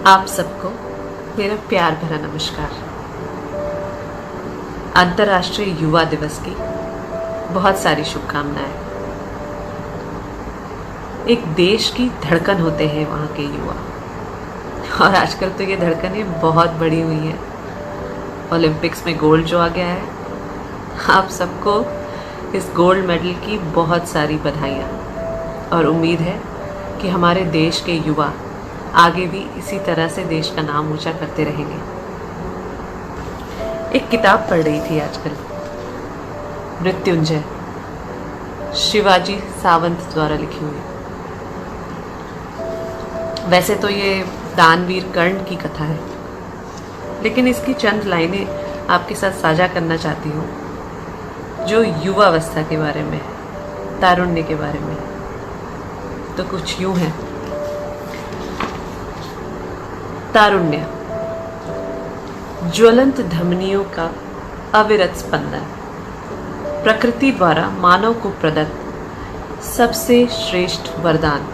आप सबको मेरा प्यार भरा नमस्कार। अंतर्राष्ट्रीय युवा दिवस की बहुत सारी शुभकामनाएं। एक देश की धड़कन होते हैं वहाँ के युवा, और आजकल तो ये धड़कनें बहुत बड़ी हुई हैं। ओलंपिक्स में गोल्ड जो आ गया है, आप सबको इस गोल्ड मेडल की बहुत सारी बधाइयाँ, और उम्मीद है कि हमारे देश के युवा आगे भी इसी तरह से देश का नाम ऊंचा करते रहेंगे। एक किताब पढ़ रही थी आजकल, मृत्युंजय, शिवाजी सावंत द्वारा लिखी हुई। वैसे तो ये दानवीर कर्ण की कथा है, लेकिन इसकी चंद लाइनें आपके साथ साझा करना चाहती हूँ, जो युवावस्था के बारे में है, तारुण्य के बारे में। तो कुछ यूं है। तारुण्य, ज्वलंत धमनियों का अविरत स्पंदन, प्रकृति द्वारा मानव को प्रदत्त सबसे श्रेष्ठ वरदान,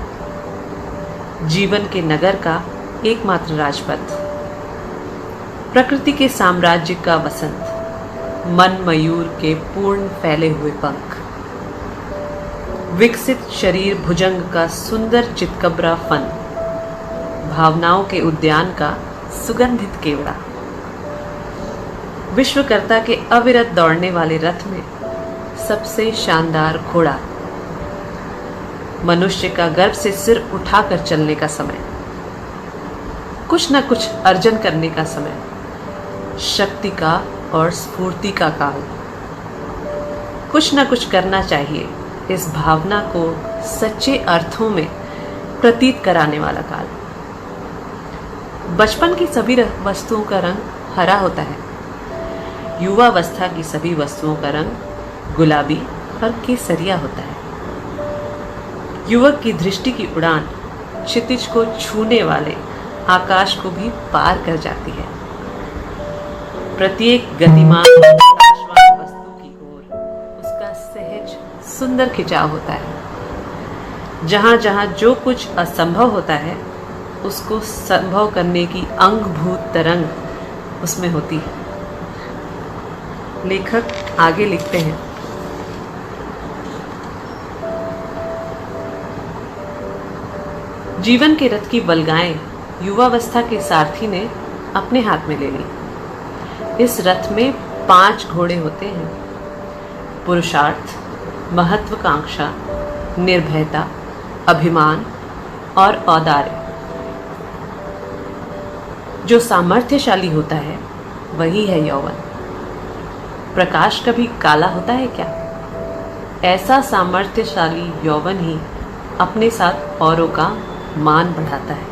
जीवन के नगर का एकमात्र राजपथ, प्रकृति के साम्राज्य का वसंत, मन मयूर के पूर्ण फैले हुए पंख, विकसित शरीर भुजंग का सुंदर चितकबरा फन, भावनाओं के उद्यान का सुगंधित केवड़ा, विश्वकर्ता के अविरत दौड़ने वाले रथ में सबसे शानदार घोड़ा, मनुष्य का गर्व से सिर उठाकर चलने का समय, कुछ न कुछ अर्जन करने का समय, शक्ति का और स्फूर्ति का काल, कुछ न कुछ करना चाहिए, इस भावना को सच्चे अर्थों में प्रतीत कराने वाला काल। बचपन की सभी वस्तुओं का रंग हरा होता है, युवावस्था की सभी वस्तुओं का रंग गुलाबी और केसरिया होता है। युवक की दृष्टि की उड़ान क्षितिज को छूने वाले आकाश को भी पार कर जाती है। प्रत्येक गतिमान प्रकाशवान वस्तु की ओर उसका सहज सुंदर खिंचाव होता है। जहां जहां जो कुछ असंभव होता है, उसको संभव करने की अंगभूत तरंग उसमें होती है। लेखक आगे लिखते हैं, जीवन के रथ की बलगाएं युवावस्था के सारथी ने अपने हाथ में ले ली। इस रथ में 5 घोड़े होते हैं: पुरुषार्थ, महत्वाकांक्षा, निर्भयता, अभिमान और औदार्य। जो सामर्थ्यशाली होता है वही है यौवन। प्रकाश कभी काला होता है क्या? ऐसा सामर्थ्यशाली यौवन ही अपने साथ औरों का मान बढ़ाता है।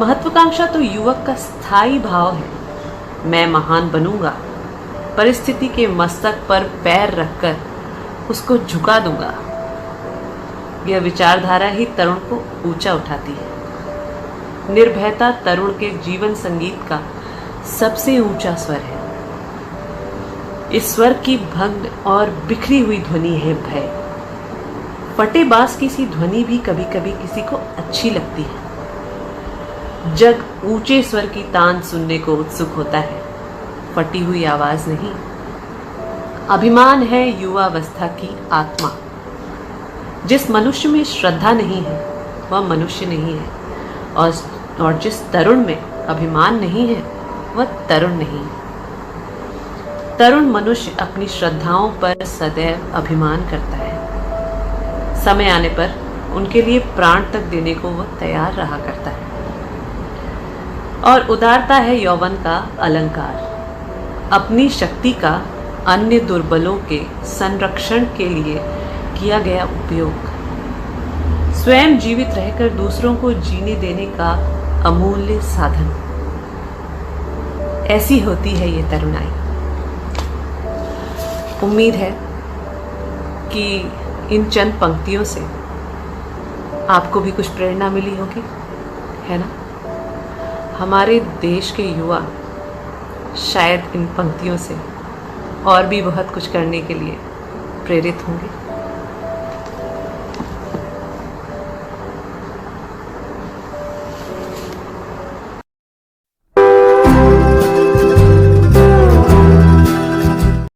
महत्वाकांक्षा तो युवक का स्थायी भाव है। मैं महान बनूंगा, परिस्थिति के मस्तक पर पैर रखकर उसको झुका दूंगा। यह विचारधारा ही तरुण को ऊंचा उठाती है। निर्भयता तरुण के जीवन संगीत का सबसे ऊंचा स्वर है। इस स्वर की भंग और बिखरी हुई ध्वनि है भय। फटे बांस की सी ध्वनि भी कभी कभी किसी को अच्छी लगती है। जग ऊंचे स्वर की तान सुनने को उत्सुक होता है, फटी हुई आवाज नहीं। अभिमान है युवावस्था की आत्मा। जिस मनुष्य में श्रद्धा नहीं है वह मनुष्य नहीं है, और जिस तरुण में अभिमान नहीं है वह तरुण नहीं है। तरुण मनुष्य अपनी श्रद्धाओं पर सदैव अभिमान करता है। समय आने पर उनके लिए प्राण तक देने को वह तैयार रहा करता है। और उदारता है यौवन का अलंकार, अपनी शक्ति का अन्य दुर्बलों के संरक्षण के लिए किया गया उपयोग, स्वयं जीवित रहकर दूसरों को जीने देने का अमूल्य साधन। ऐसी होती है ये तरुणाई। उम्मीद है कि इन चंद पंक्तियों से आपको भी कुछ प्रेरणा मिली होगी, है ना? हमारे देश के युवा शायद इन पंक्तियों से और भी बहुत कुछ करने के लिए प्रेरित होंगे।